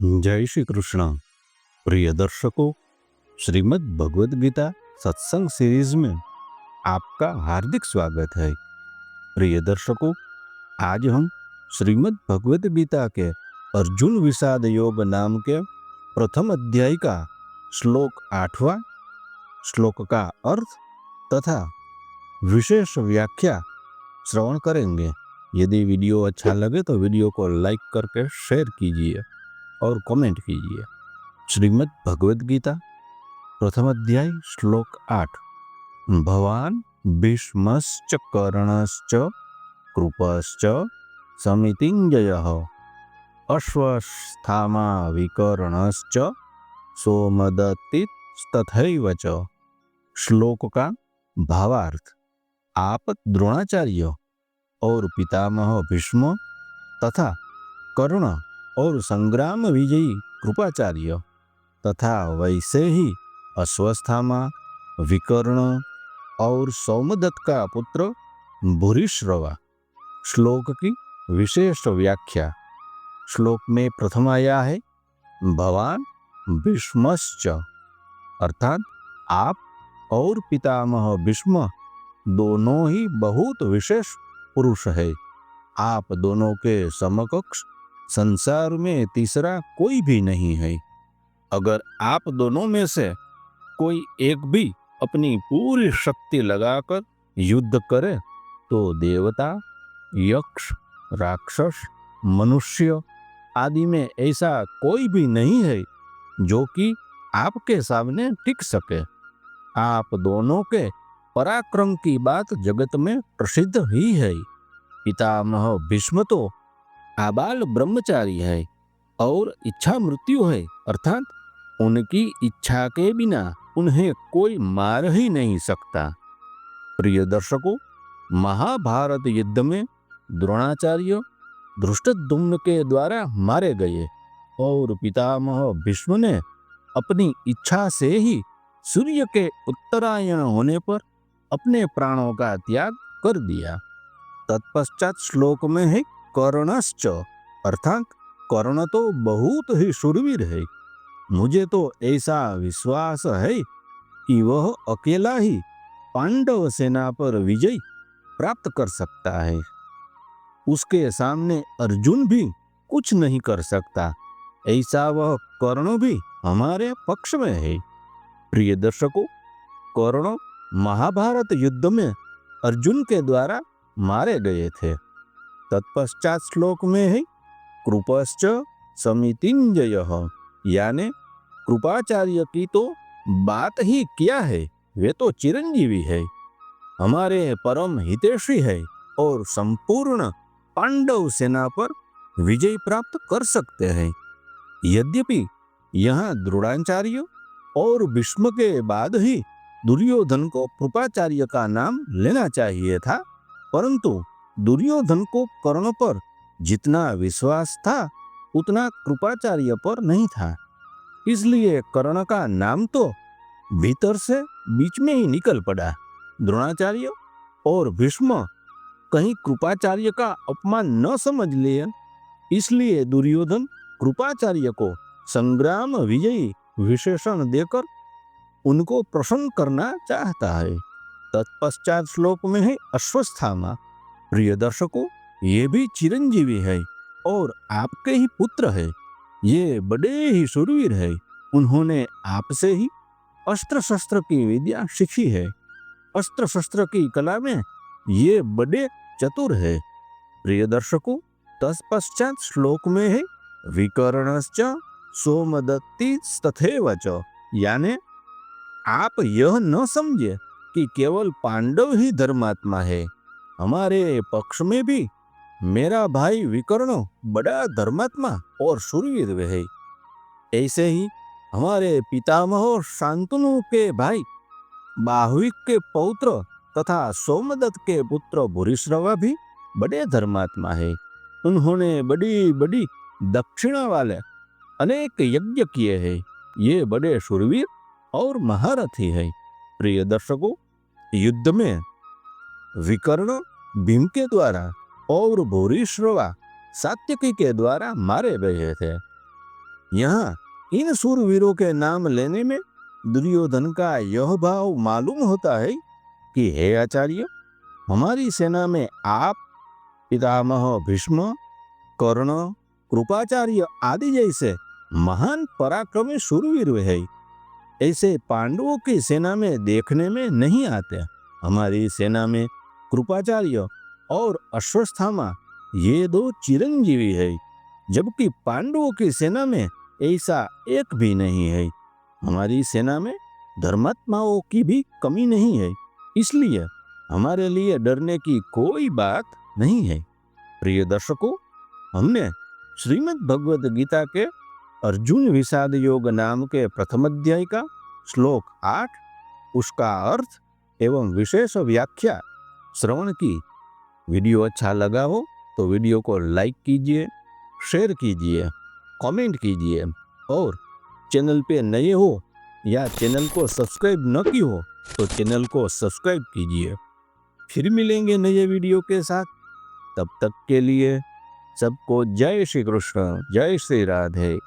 जय श्री कृष्ण। प्रिय दर्शकों, श्रीमद् भगवद गीता सत्संग सीरीज में आपका हार्दिक स्वागत है। प्रिय दर्शकों, आज हम श्रीमद् भगवद गीता के अर्जुन विषाद योग नाम के प्रथम अध्याय का श्लोक 8वां श्लोक का अर्थ तथा विशेष व्याख्या श्रवण करेंगे। यदि वीडियो अच्छा लगे तो वीडियो को लाइक करके शेयर कीजिए और कमेंट कीजिए। श्रीमद् भगवद गीता प्रथम अध्याय श्लोक 8। भवान भीष्मश्च कर्णश्च कृपश्च समितिञ्जयः अश्वस्थामा विकर्णश्च सोमदत्तिस्तथैव च। श्लोक का भावार्थ। आप द्रोणाचार्य और पितामह भीष्म तथा कर्ण और संग्राम विजयी कृपाचार्य तथा वैसे ही अश्वस्थामा, विकर्ण और सोमदत्त का पुत्र भूरिश्रवा। श्लोक की विशेष व्याख्या। श्लोक में प्रथम आया है भवान भीष्मश्च, अर्थात आप और पितामह भीष्म दोनों ही बहुत विशेष पुरुष है। आप दोनों के समकक्ष संसार में तीसरा कोई भी नहीं है। अगर आप दोनों में से कोई एक भी अपनी पूरी शक्ति लगाकर युद्ध करे तो देवता, यक्ष, राक्षस, मनुष्य आदि में ऐसा कोई भी नहीं है जो कि आपके सामने टिक सके। आप दोनों के पराक्रम की बात जगत में प्रसिद्ध ही है। पितामह भीष्म तो आबाल ब्रह्मचारी है और इच्छा मृत्यु है, अर्थात उनकी इच्छा के बिना उन्हें कोई मार ही नहीं सकता। प्रिय दर्शकों, महाभारत युद्ध में द्रोणाचार्य धृष्टद्युम्न के द्वारा मारे गए और पितामह भीष्म ने अपनी इच्छा से ही सूर्य के उत्तरायण होने पर अपने प्राणों का त्याग कर दिया। तत्पश्चात श्लोक में है कर्णश्च, अर्थात कर्ण तो बहुत ही शूरवीर है। मुझे तो ऐसा विश्वास है कि वह अकेला ही पांडव सेना पर विजय प्राप्त कर सकता है। उसके सामने अर्जुन भी कुछ नहीं कर सकता। ऐसा वह कर्ण भी हमारे पक्ष में है। प्रिय दर्शकों, कर्ण महाभारत युद्ध में अर्जुन के द्वारा मारे गए थे। तत्पश्चात श्लोक में है कृपश्च समितिञ्जयः, यानी कृपाचार्य की तो बात ही क्या है, वे तो चिरंजीवी है, हमारे परम हितैषी है और संपूर्ण पांडव सेना पर विजय प्राप्त कर सकते हैं। यद्यपि यहाँ द्रोणाचार्य और भीष्म के बाद ही दुर्योधन को कृपाचार्य का नाम लेना चाहिए था, परंतु दुर्योधन को कर्ण पर जितना विश्वास था उतना कृपाचार्य पर नहीं था। इसलिए कर्ण का नाम तो भीतर से बीच में ही निकल पड़ा। द्रोणाचार्य और भीष्म कहीं कृपाचार्य का अपमान न समझ लिए, इसलिए दुर्योधन कृपाचार्य को संग्राम विजयी विशेषण देकर उनको प्रसन्न करना चाहता है। तत्पश्चात श्लोक में है अश्वस्थामा। प्रिय दर्शकों, ये भी चिरंजीवी है और आपके ही पुत्र है। ये बड़े ही शूरवीर है। उन्होंने आपसे ही अस्त्र शस्त्र की विद्या सीखी है। अस्त्र शस्त्र की कला में ये बड़े चतुर है। प्रिय दर्शकों, तत्पश्चात श्लोक में है विकर्णश्च सोमदत्तिस्तथैव च, यानी आप यह न समझे कि केवल पांडव ही धर्मात्मा है। हमारे पक्ष में भी मेरा भाई विकर्ण बड़ा धर्मात्मा और शूरवीर है। ऐसे ही हमारे पितामह शांतनु के भाई बाहुक के पौत्र तथा सोमदत्त के पुत्र भूरिश्रवा भी बड़े धर्मात्मा है। उन्होंने बड़ी बड़ी दक्षिणा वाले अनेक यज्ञ किए हैं। ये बड़े शूरवीर और महारथी है। प्रिय दर्शकों, युद्ध में विकर्ण भीम के द्वारा और भूरिश्रवा सात्यकी के द्वारा मारे गए थे। यहाँ इन सूरवीरों के नाम लेने में दुर्योधन का यह भाव मालूम होता है कि हे आचार्य, हमारी सेना में आप, पितामह भीष्म, कर्ण, कृपाचार्य आदि जैसे महान पराक्रमी शूरवीर है। ऐसे पांडवों की सेना में देखने में नहीं आते। हमारी सेना में कृपाचार्य और अश्वत्थामा ये दो चिरंजीवी है, जबकि पांडवों की सेना में ऐसा एक भी नहीं है। हमारी सेना में धर्मात्माओं की भी कमी नहीं है, इसलिए हमारे लिए डरने की कोई बात नहीं है। प्रिय दर्शकों, हमने श्रीमद् भगवद गीता के अर्जुन विषाद योग नाम के प्रथम अध्याय का श्लोक 8, उसका अर्थ एवं विशेष व्याख्या श्रवण की। वीडियो अच्छा लगा हो तो वीडियो को लाइक कीजिए, शेयर कीजिए, कमेंट कीजिए और चैनल पे नए हो या चैनल को सब्सक्राइब न की हो तो चैनल को सब्सक्राइब कीजिए। फिर मिलेंगे नए वीडियो के साथ। तब तक के लिए सबको जय श्री कृष्ण, जय श्री राधे।